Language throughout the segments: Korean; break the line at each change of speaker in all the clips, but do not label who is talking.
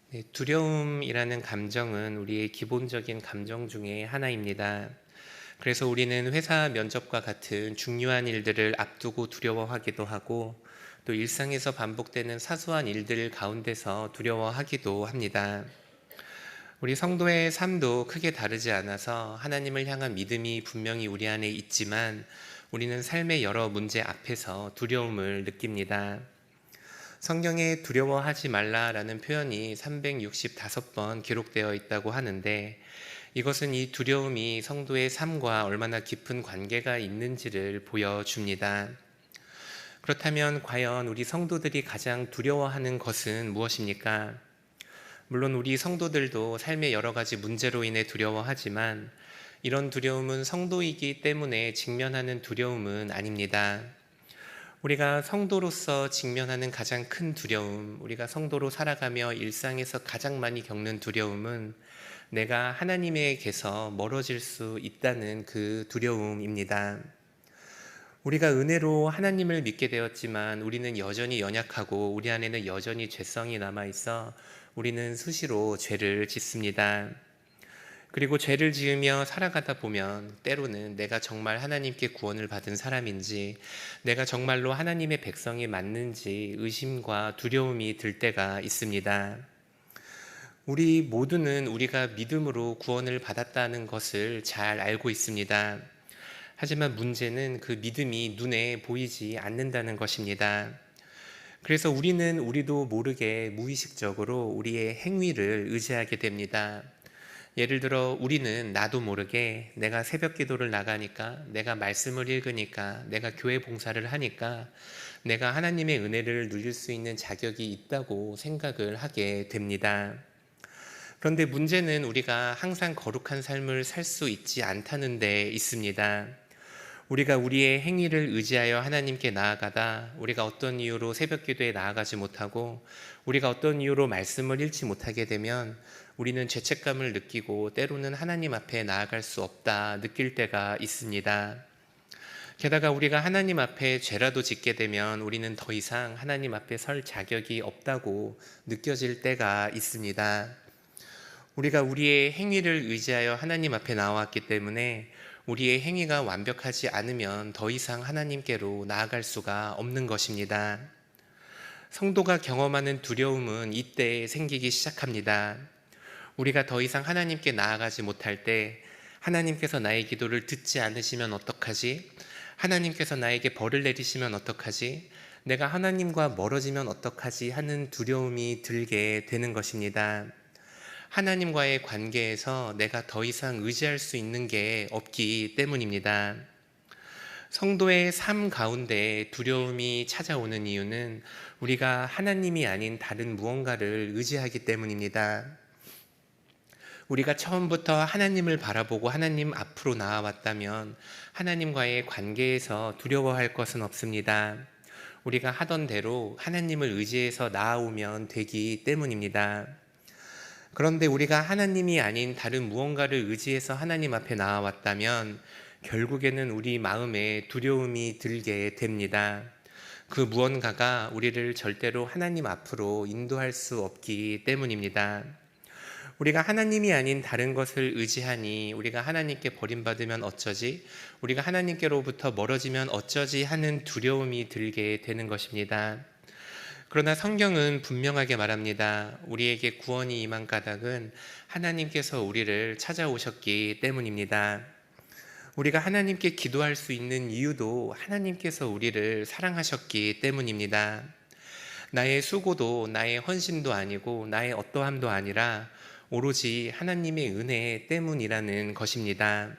네, 두려움이라는 감정은 우리의 기본적인 감정 중에 하나입니다. 그래서 우리는 회사 면접과 같은 중요한 일들을 앞두고 두려워하기도 하고, 또 일상에서 반복되는 사소한 일들 가운데서 두려워하기도 합니다. 우리 성도의 삶도 크게 다르지 않아서 하나님을 향한 믿음이 분명히 우리 안에 있지만, 우리는 삶의 여러 문제 앞에서 두려움을 느낍니다. 성경에 두려워하지 말라라는 표현이 365번 기록되어 있다고 하는데, 이것은 이 두려움이 성도의 삶과 얼마나 깊은 관계가 있는지를 보여줍니다. 그렇다면 과연 우리 성도들이 가장 두려워하는 것은 무엇입니까? 물론 우리 성도들도 삶의 여러 가지 문제로 인해 두려워하지만, 이런 두려움은 성도이기 때문에 직면하는 두려움은 아닙니다. 우리가 성도로서 직면하는 가장 큰 두려움, 우리가 성도로 살아가며 일상에서 가장 많이 겪는 두려움은 내가 하나님에게서 멀어질 수 있다는 그 두려움입니다. 우리가 은혜로 하나님을 믿게 되었지만 우리는 여전히 연약하고 우리 안에는 여전히 죄성이 남아있어 우리는 수시로 죄를 짓습니다. 그리고 죄를 지으며 살아가다 보면 때로는 내가 정말 하나님께 구원을 받은 사람인지, 내가 정말로 하나님의 백성이 맞는지 의심과 두려움이 들 때가 있습니다. 우리 모두는 우리가 믿음으로 구원을 받았다는 것을 잘 알고 있습니다. 하지만 문제는 그 믿음이 눈에 보이지 않는다는 것입니다. 그래서 우리도 모르게 무의식적으로 우리의 행위를 의지하게 됩니다. 예를 들어 우리는 나도 모르게 내가 새벽 기도를 나가니까, 내가 말씀을 읽으니까, 내가 교회 봉사를 하니까 내가 하나님의 은혜를 누릴 수 있는 자격이 있다고 생각을 하게 됩니다. 그런데 문제는 우리가 항상 거룩한 삶을 살 수 있지 않다는 데 있습니다. 우리가 우리의 행위를 의지하여 하나님께 나아가다 우리가 어떤 이유로 새벽 기도에 나아가지 못하고 우리가 어떤 이유로 말씀을 읽지 못하게 되면 우리는 죄책감을 느끼고 때로는 하나님 앞에 나아갈 수 없다 느낄 때가 있습니다. 게다가 우리가 하나님 앞에 죄라도 짓게 되면 우리는 더 이상 하나님 앞에 설 자격이 없다고 느껴질 때가 있습니다. 우리가 우리의 행위를 의지하여 하나님 앞에 나왔기 때문에 우리의 행위가 완벽하지 않으면 더 이상 하나님께로 나아갈 수가 없는 것입니다. 성도가 경험하는 두려움은 이때 생기기 시작합니다. 우리가 더 이상 하나님께 나아가지 못할 때 하나님께서 나의 기도를 듣지 않으시면 어떡하지? 하나님께서 나에게 벌을 내리시면 어떡하지? 내가 하나님과 멀어지면 어떡하지? 하는 두려움이 들게 되는 것입니다. 하나님과의 관계에서 내가 더 이상 의지할 수 있는 게 없기 때문입니다. 성도의 삶 가운데 두려움이 찾아오는 이유는 우리가 하나님이 아닌 다른 무언가를 의지하기 때문입니다. 우리가 처음부터 하나님을 바라보고 하나님 앞으로 나아왔다면 하나님과의 관계에서 두려워할 것은 없습니다. 우리가 하던 대로 하나님을 의지해서 나아오면 되기 때문입니다. 그런데 우리가 하나님이 아닌 다른 무언가를 의지해서 하나님 앞에 나아왔다면 결국에는 우리 마음에 두려움이 들게 됩니다. 그 무언가가 우리를 절대로 하나님 앞으로 인도할 수 없기 때문입니다. 우리가 하나님이 아닌 다른 것을 의지하니 우리가 하나님께 버림받으면 어쩌지? 우리가 하나님께로부터 멀어지면 어쩌지? 하는 두려움이 들게 되는 것입니다. 그러나 성경은 분명하게 말합니다. 우리에게 구원이 임한 까닭은 하나님께서 우리를 찾아오셨기 때문입니다. 우리가 하나님께 기도할 수 있는 이유도 하나님께서 우리를 사랑하셨기 때문입니다. 나의 수고도 나의 헌신도 아니고 나의 어떠함도 아니라 오로지 하나님의 은혜 때문이라는 것입니다.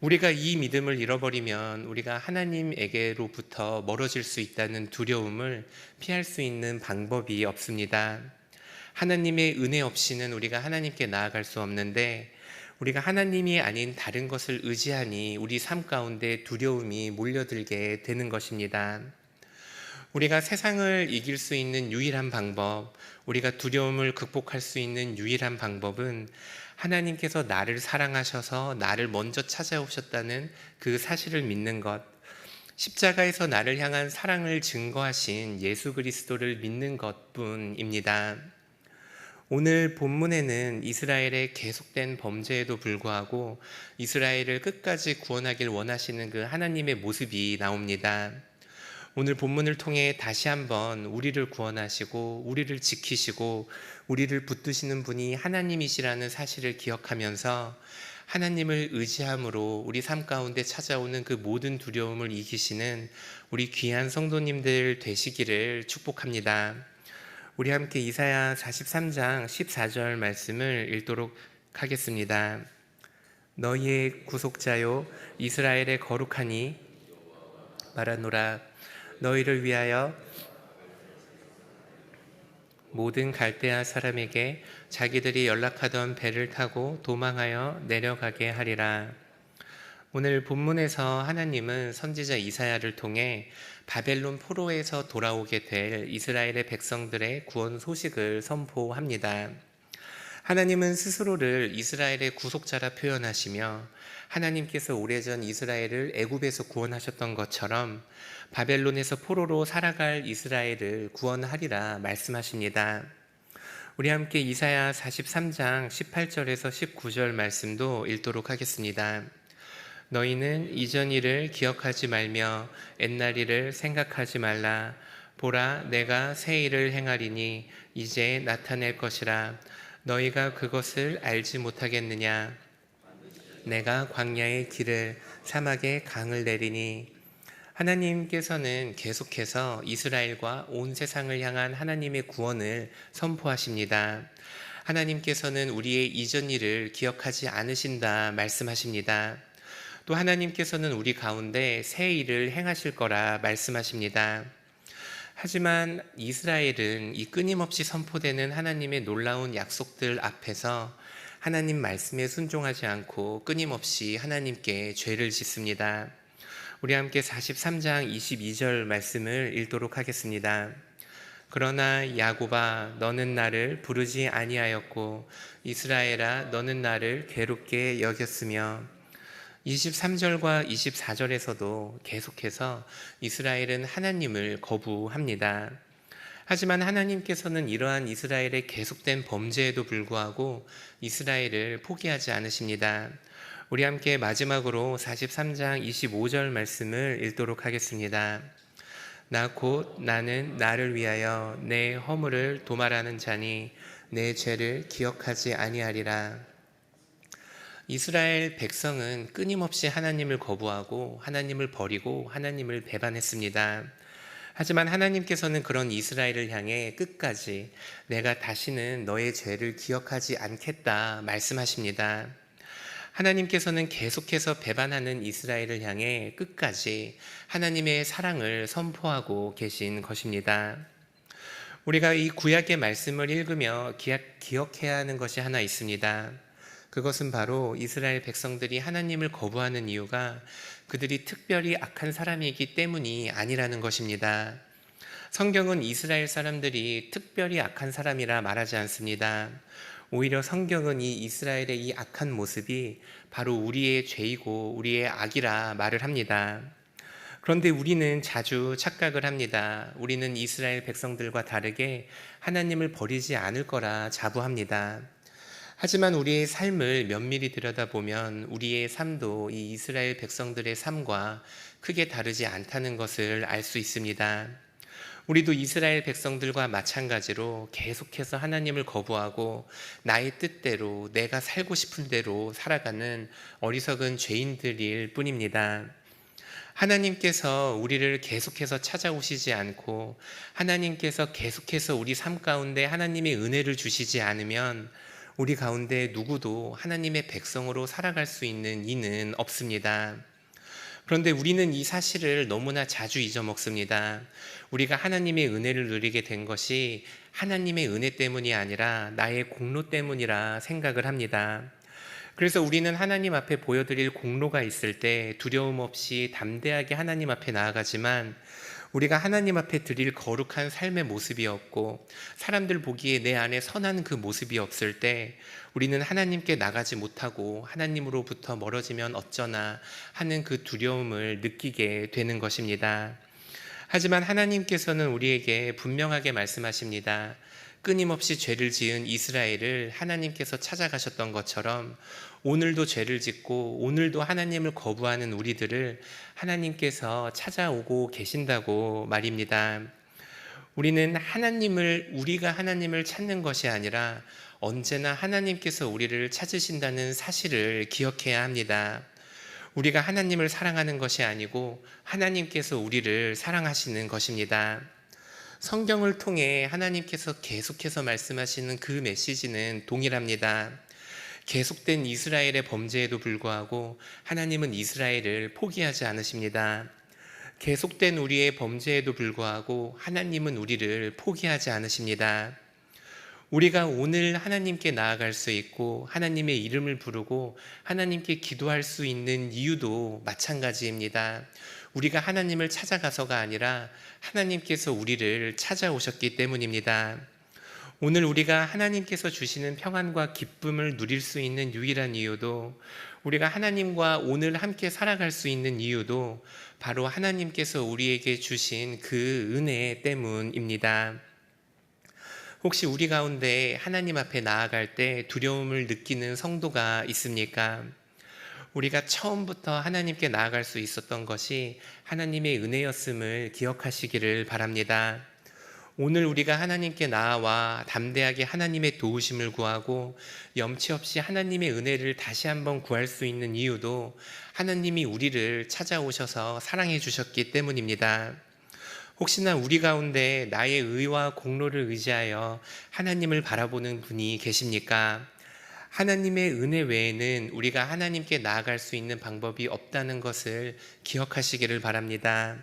우리가 이 믿음을 잃어버리면 우리가 하나님에게로부터 멀어질 수 있다는 두려움을 피할 수 있는 방법이 없습니다. 하나님의 은혜 없이는 우리가 하나님께 나아갈 수 없는데 우리가 하나님이 아닌 다른 것을 의지하니 우리 삶 가운데 두려움이 몰려들게 되는 것입니다. 우리가 세상을 이길 수 있는 유일한 방법, 우리가 두려움을 극복할 수 있는 유일한 방법은 하나님께서 나를 사랑하셔서 나를 먼저 찾아오셨다는 그 사실을 믿는 것, 십자가에서 나를 향한 사랑을 증거하신 예수 그리스도를 믿는 것뿐입니다. 오늘 본문에는 이스라엘의 계속된 범죄에도 불구하고 이스라엘을 끝까지 구원하길 원하시는 그 하나님의 모습이 나옵니다. 오늘 본문을 통해 다시 한번 우리를 구원하시고 우리를 지키시고 우리를 붙드시는 분이 하나님이시라는 사실을 기억하면서 하나님을 의지함으로 우리 삶 가운데 찾아오는 그 모든 두려움을 이기시는 우리 귀한 성도님들 되시기를 축복합니다. 우리 함께 이사야 43장 14절 말씀을 읽도록 하겠습니다. 너희의 구속자요 이스라엘의 거룩하니 말하노라. 너희를 위하여 모든 갈대아 사람에게 자기들이 연락하던 배를 타고 도망하여 내려가게 하리라. 오늘 본문에서 하나님은 선지자 이사야를 통해 바벨론 포로에서 돌아오게 될 이스라엘의 백성들의 구원 소식을 선포합니다. 하나님은 스스로를 이스라엘의 구속자라 표현하시며 하나님께서 오래전 이스라엘을 애굽에서 구원하셨던 것처럼 바벨론에서 포로로 살아갈 이스라엘을 구원하리라 말씀하십니다. 우리 함께 이사야 43장 18절에서 19절 말씀도 읽도록 하겠습니다. 너희는 이전 일을 기억하지 말며 옛날 일을 생각하지 말라. 보라, 내가 새 일을 행하리니 이제 나타낼 것이라. 너희가 그것을 알지 못하겠느냐? 내가 광야의 길을 사막에 강을 내리니. 하나님께서는 계속해서 이스라엘과 온 세상을 향한 하나님의 구원을 선포하십니다. 하나님께서는 우리의 이전 일을 기억하지 않으신다 말씀하십니다. 또 하나님께서는 우리 가운데 새 일을 행하실 거라 말씀하십니다. 하지만 이스라엘은 이 끊임없이 선포되는 하나님의 놀라운 약속들 앞에서 하나님 말씀에 순종하지 않고 끊임없이 하나님께 죄를 짓습니다. 우리 함께 43장 22절 말씀을 읽도록 하겠습니다. 그러나 야곱아 너는 나를 부르지 아니하였고 이스라엘아 너는 나를 괴롭게 여겼으며. 23절과 24절에서도 계속해서 이스라엘은 하나님을 거부합니다. 하지만 하나님께서는 이러한 이스라엘의 계속된 범죄에도 불구하고 이스라엘을 포기하지 않으십니다. 우리 함께 마지막으로 43장 25절 말씀을 읽도록 하겠습니다. 나 곧 나는 나를 위하여 내 허물을 도말하는 자니 내 죄를 기억하지 아니하리라. 이스라엘 백성은 끊임없이 하나님을 거부하고 하나님을 버리고 하나님을 배반했습니다. 하지만 하나님께서는 그런 이스라엘을 향해 끝까지 내가 다시는 너의 죄를 기억하지 않겠다 말씀하십니다. 하나님께서는 계속해서 배반하는 이스라엘을 향해 끝까지 하나님의 사랑을 선포하고 계신 것입니다. 우리가 이 구약의 말씀을 읽으며 기억해야 하는 것이 하나 있습니다. 그것은 바로 이스라엘 백성들이 하나님을 거부하는 이유가 그들이 특별히 악한 사람이기 때문이 아니라는 것입니다. 성경은 이스라엘 사람들이 특별히 악한 사람이라 말하지 않습니다. 오히려 성경은 이 이스라엘의 이 악한 모습이 바로 우리의 죄이고 우리의 악이라 말을 합니다. 그런데 우리는 자주 착각을 합니다. 우리는 이스라엘 백성들과 다르게 하나님을 버리지 않을 거라 자부합니다. 하지만 우리의 삶을 면밀히 들여다보면 우리의 삶도 이 이스라엘 백성들의 삶과 크게 다르지 않다는 것을 알 수 있습니다. 우리도 이스라엘 백성들과 마찬가지로 계속해서 하나님을 거부하고 나의 뜻대로 내가 살고 싶은 대로 살아가는 어리석은 죄인들일 뿐입니다. 하나님께서 우리를 계속해서 찾아오시지 않고 하나님께서 계속해서 우리 삶 가운데 하나님의 은혜를 주시지 않으면 우리 가운데 누구도 하나님의 백성으로 살아갈 수 있는 이는 없습니다. 그런데 우리는 이 사실을 너무나 자주 잊어먹습니다. 우리가 하나님의 은혜를 누리게 된 것이 하나님의 은혜 때문이 아니라 나의 공로 때문이라 생각을 합니다. 그래서 우리는 하나님 앞에 보여드릴 공로가 있을 때 두려움 없이 담대하게 하나님 앞에 나아가지만 우리가 하나님 앞에 드릴 거룩한 삶의 모습이 없고 사람들 보기에 내 안에 선한 그 모습이 없을 때 우리는 하나님께 나가지 못하고 하나님으로부터 멀어지면 어쩌나 하는 그 두려움을 느끼게 되는 것입니다. 하지만 하나님께서는 우리에게 분명하게 말씀하십니다. 끊임없이 죄를 지은 이스라엘을 하나님께서 찾아가셨던 것처럼 오늘도 죄를 짓고 오늘도 하나님을 거부하는 우리들을 하나님께서 찾아오고 계신다고 말입니다. 우리가 하나님을 찾는 것이 아니라 언제나 하나님께서 우리를 찾으신다는 사실을 기억해야 합니다. 우리가 하나님을 사랑하는 것이 아니고 하나님께서 우리를 사랑하시는 것입니다. 성경을 통해 하나님께서 계속해서 말씀하시는 그 메시지는 동일합니다. 계속된 이스라엘의 범죄에도 불구하고 하나님은 이스라엘을 포기하지 않으십니다. 계속된 우리의 범죄에도 불구하고 하나님은 우리를 포기하지 않으십니다. 우리가 오늘 하나님께 나아갈 수 있고 하나님의 이름을 부르고 하나님께 기도할 수 있는 이유도 마찬가지입니다. 우리가 하나님을 찾아가서가 아니라 하나님께서 우리를 찾아오셨기 때문입니다. 오늘 우리가 하나님께서 주시는 평안과 기쁨을 누릴 수 있는 유일한 이유도, 우리가 하나님과 오늘 함께 살아갈 수 있는 이유도 바로 하나님께서 우리에게 주신 그 은혜 때문입니다. 혹시 우리 가운데 하나님 앞에 나아갈 때 두려움을 느끼는 성도가 있습니까? 우리가 처음부터 하나님께 나아갈 수 있었던 것이 하나님의 은혜였음을 기억하시기를 바랍니다. 오늘 우리가 하나님께 나아와 담대하게 하나님의 도우심을 구하고 염치 없이 하나님의 은혜를 다시 한번 구할 수 있는 이유도 하나님이 우리를 찾아오셔서 사랑해 주셨기 때문입니다. 혹시나 우리 가운데 나의 의와 공로를 의지하여 하나님을 바라보는 분이 계십니까? 하나님의 은혜 외에는 우리가 하나님께 나아갈 수 있는 방법이 없다는 것을 기억하시기를 바랍니다.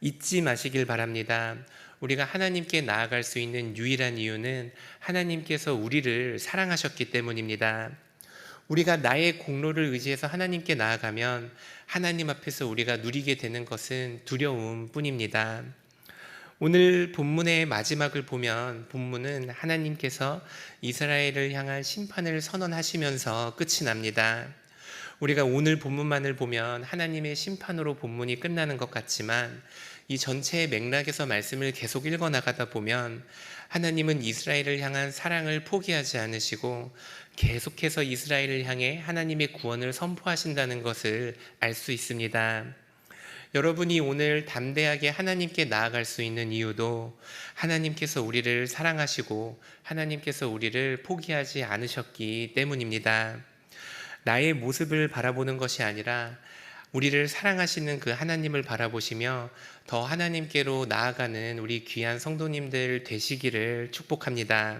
잊지 마시길 바랍니다. 우리가 하나님께 나아갈 수 있는 유일한 이유는 하나님께서 우리를 사랑하셨기 때문입니다. 우리가 나의 공로를 의지해서 하나님께 나아가면 하나님 앞에서 우리가 누리게 되는 것은 두려움뿐입니다. 오늘 본문의 마지막을 보면 본문은 하나님께서 이스라엘을 향한 심판을 선언하시면서 끝이 납니다. 우리가 오늘 본문만을 보면 하나님의 심판으로 본문이 끝나는 것 같지만 이 전체의 맥락에서 말씀을 계속 읽어나가다 보면 하나님은 이스라엘을 향한 사랑을 포기하지 않으시고 계속해서 이스라엘을 향해 하나님의 구원을 선포하신다는 것을 알 수 있습니다. 여러분이 오늘 담대하게 하나님께 나아갈 수 있는 이유도 하나님께서 우리를 사랑하시고 하나님께서 우리를 포기하지 않으셨기 때문입니다. 나의 모습을 바라보는 것이 아니라 우리를 사랑하시는 그 하나님을 바라보시며 더 하나님께로 나아가는 우리 귀한 성도님들 되시기를 축복합니다.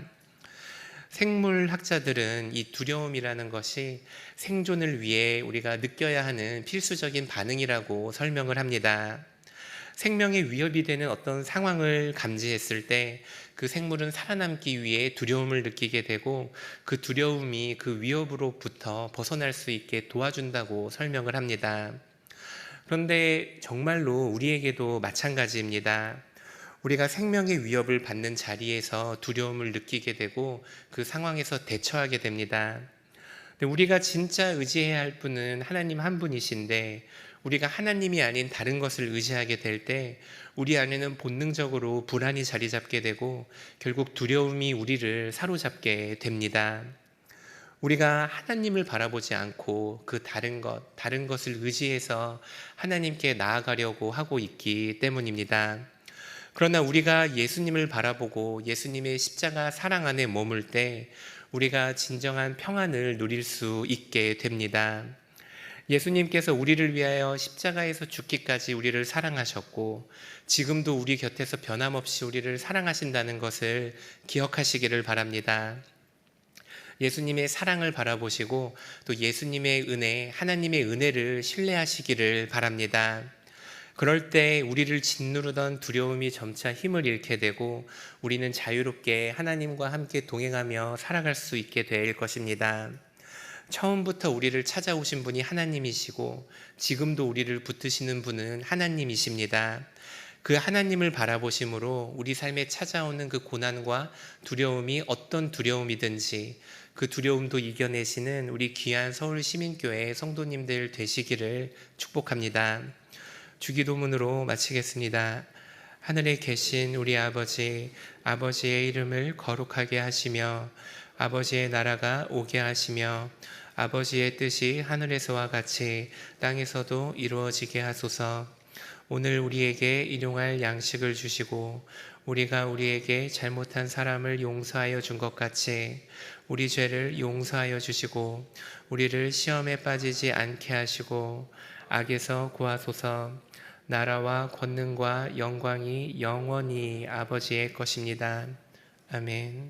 생물학자들은 이 두려움이라는 것이 생존을 위해 우리가 느껴야 하는 필수적인 반응이라고 설명을 합니다. 생명의 위협이 되는 어떤 상황을 감지했을 때 그 생물은 살아남기 위해 두려움을 느끼게 되고 그 두려움이 그 위협으로부터 벗어날 수 있게 도와준다고 설명을 합니다. 그런데 정말로 우리에게도 마찬가지입니다. 우리가 생명의 위협을 받는 자리에서 두려움을 느끼게 되고 그 상황에서 대처하게 됩니다. 우리가 진짜 의지해야 할 분은 하나님 한 분이신데 우리가 하나님이 아닌 다른 것을 의지하게 될 때 우리 안에는 본능적으로 불안이 자리 잡게 되고 결국 두려움이 우리를 사로잡게 됩니다. 우리가 하나님을 바라보지 않고 그 다른 것을 의지해서 하나님께 나아가려고 하고 있기 때문입니다. 그러나 우리가 예수님을 바라보고 예수님의 십자가 사랑 안에 머물 때 우리가 진정한 평안을 누릴 수 있게 됩니다. 예수님께서 우리를 위하여 십자가에서 죽기까지 우리를 사랑하셨고 지금도 우리 곁에서 변함없이 우리를 사랑하신다는 것을 기억하시기를 바랍니다. 예수님의 사랑을 바라보시고 또 예수님의 은혜, 하나님의 은혜를 신뢰하시기를 바랍니다. 그럴 때 우리를 짓누르던 두려움이 점차 힘을 잃게 되고 우리는 자유롭게 하나님과 함께 동행하며 살아갈 수 있게 될 것입니다. 처음부터 우리를 찾아오신 분이 하나님이시고 지금도 우리를 붙드시는 분은 하나님이십니다. 그 하나님을 바라보심으로 우리 삶에 찾아오는 그 고난과 두려움이 어떤 두려움이든지 그 두려움도 이겨내시는 우리 귀한 서울시민교회 성도님들 되시기를 축복합니다. 주기도문으로 마치겠습니다. 하늘에 계신 우리 아버지, 아버지의 이름을 거룩하게 하시며 아버지의 나라가 오게 하시며 아버지의 뜻이 하늘에서와 같이 땅에서도 이루어지게 하소서. 오늘 우리에게 일용할 양식을 주시고 우리가 우리에게 잘못한 사람을 용서하여 준 것 같이 우리 죄를 용서하여 주시고 우리를 시험에 빠지지 않게 하시고 악에서 구하소서. 나라와 권능과 영광이 영원히 아버지의 것입니다. 아멘.